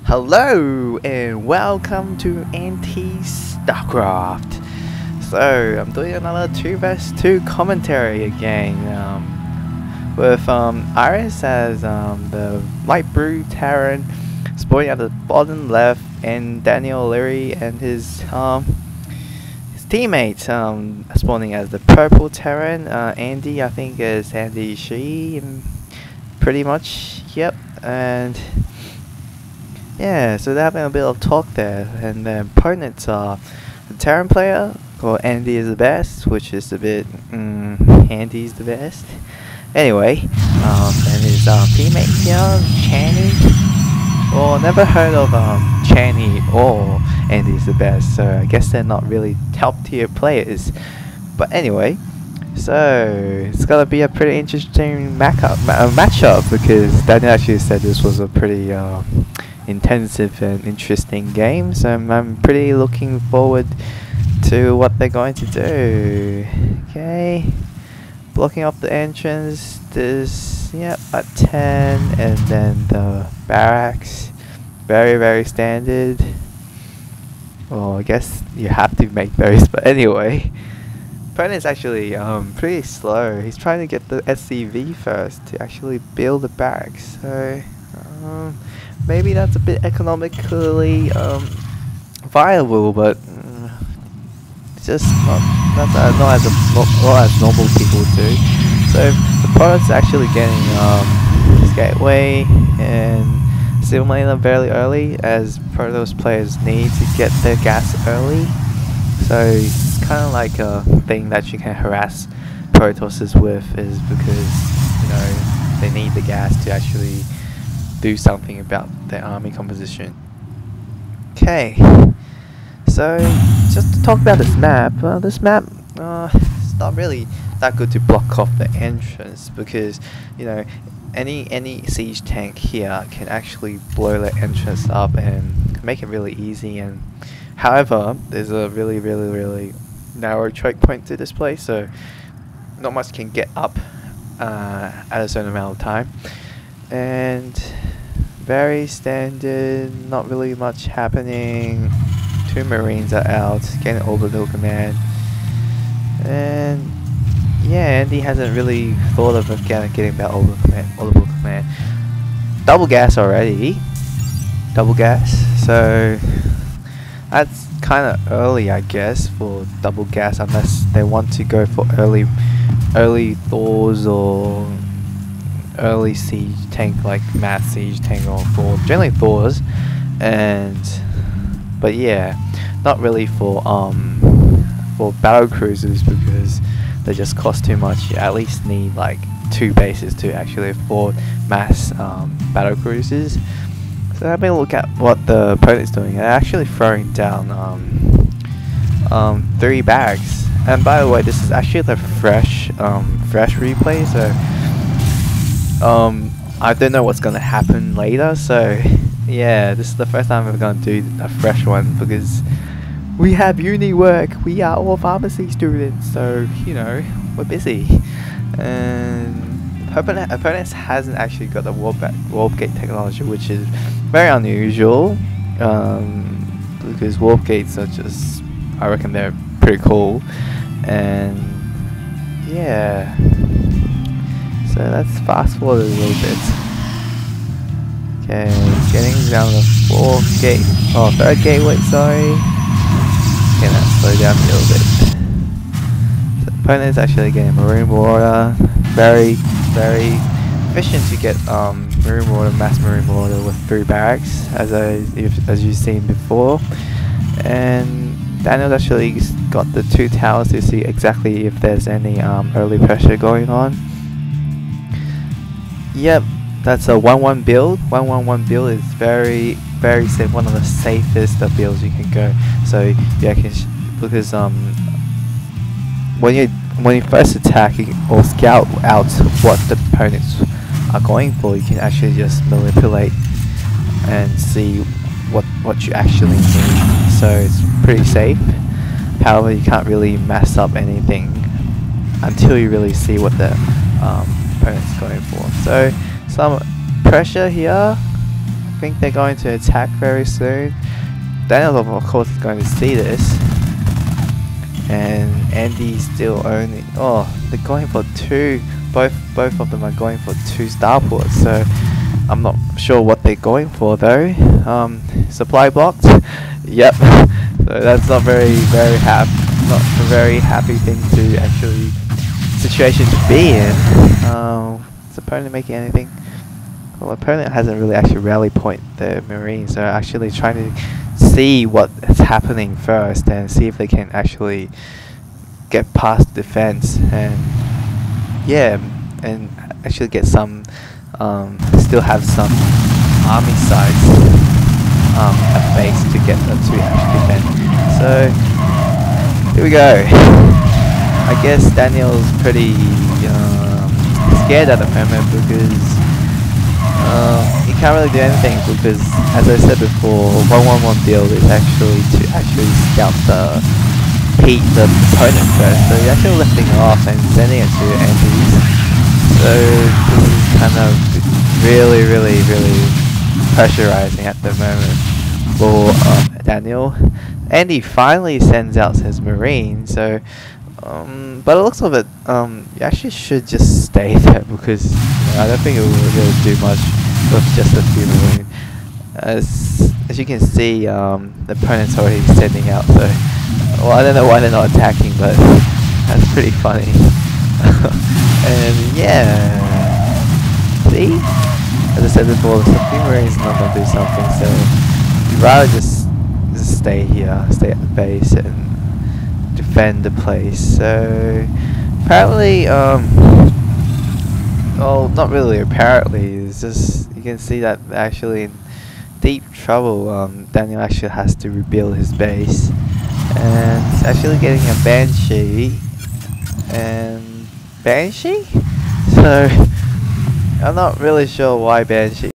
Hello and welcome to AntyStarcraft. So I'm doing another 2vs2 commentary again with Iris as the light blue Terran sporting at the bottom left, and Daniel Leary and his teammates spawning as the purple Terran. Andy, I think, is Andy she pretty much, yep. And yeah, so they're having a bit of talk there, and the opponents are the Terran player called ANDYisTHEBEST, which is a bit Andy's the best. Anyway, and his teammate here, CHANNY. Well, never heard of CHANNY or ANDYisTHEBEST, so I guess they're not really top tier players. But anyway, so it's gonna be a pretty interesting matchup because Daniel actually said this was a pretty intensive and interesting game, so I'm pretty looking forward to what they're going to do. Okay, blocking up the entrance, this, yep, at 10, and then the barracks, very standard. Well, I guess you have to make those, but anyway, opponent's actually pretty slow. He's trying to get the SCV first to actually build the barracks, so maybe that's a bit economically viable, but just not as normal people do. So the opponent's actually getting his gateway and simulator very early, as Protoss players need to get their gas early. So it's kind of like a thing that you can harass Protosses with, is because, you know, they need the gas to actually do something about their army composition. Okay, so just to talk about this map, it's not really that good to block off the entrance, because, you know, any siege tank here can actually blow the entrance up and make it really easy. And however, there's a really narrow choke point to this place, so not much can get up at a certain amount of time. And very standard, not really much happening. 2 Marines are out, getting orbital command. And yeah, Andy hasn't really thought of getting that orbital command. Double gas already. Double gas. So that's kind of early, I guess, for double gas, unless they want to go for early Thors or early siege tank, like mass siege tank or Thor, generally Thors. But yeah, not really for battle cruisers, because they just cost too much. You at least need like 2 bases to actually afford mass battle cruisers. So having a look at what the opponent's doing, they're actually throwing down 3 bags. And by the way, this is actually the fresh replay, so I don't know what's gonna happen later. So yeah, this is the first time we're gonna do a fresh one, because we have uni work. We are all pharmacy students, so you know, we're busy. And opponents hasn't actually got the warp gate technology, which is very unusual, because warp gates are just, I reckon they're pretty cool. And yeah, so let's fast forward a little bit. Okay, getting down the 3rd gateway, sorry. Okay, let's slow down a little bit. So the opponent is actually getting marine water. Very efficient to get marine water, mass marine water with 3 barracks, as you've seen before. And Daniel's actually got the 2 towers to see exactly if there's any early pressure going on. Yep, that's a 1-1 build. 1-1-1 build is very safe, one of the safest builds you can go. So yeah, because when you first attack or scout out what the opponents are going for, you can actually just manipulate and see what you actually need. So it's pretty safe. However, you can't really mess up anything until you really see what the opponent's going for. So some pressure here, think they're going to attack very soon. Daniel, of course, is going to see this. And Andy's still owning. Oh, they're going for 2. Both of them are going for 2 starports. So I'm not sure what they're going for though. Supply blocked. Yep. So that's not not a very happy thing to actually situation to be in. Is opponent making anything? Well, opponent hasn't really actually rally point the Marines. They're actually trying to see what is happening first and see if they can actually get past defense and yeah, and actually get some still have some army sites at base to get them to actually defend. So here we go. I guess Daniel's pretty scared at the moment because he can't really do anything because, as I said before, 1-1-1 build is actually to scout the opponent first. So he's actually lifting off and sending it to Andy's. So this is kind of really pressurizing at the moment for Daniel. Andy finally sends out his Marine. So but it looks of it, you actually should just stay there because I don't think it will really do much with just a few Marine. As you can see, the opponent's already sending out. So, well, I don't know why they're not attacking, but that's pretty funny. And yeah, see, as I said before, the few Marines are not gonna do something. So you'd rather just stay here, stay at the base and defend the place. So apparently, well, not really apparently, it's just you can see that actually in deep trouble. Daniel actually has to rebuild his base and he's actually getting a Banshee so I'm not really sure why Banshee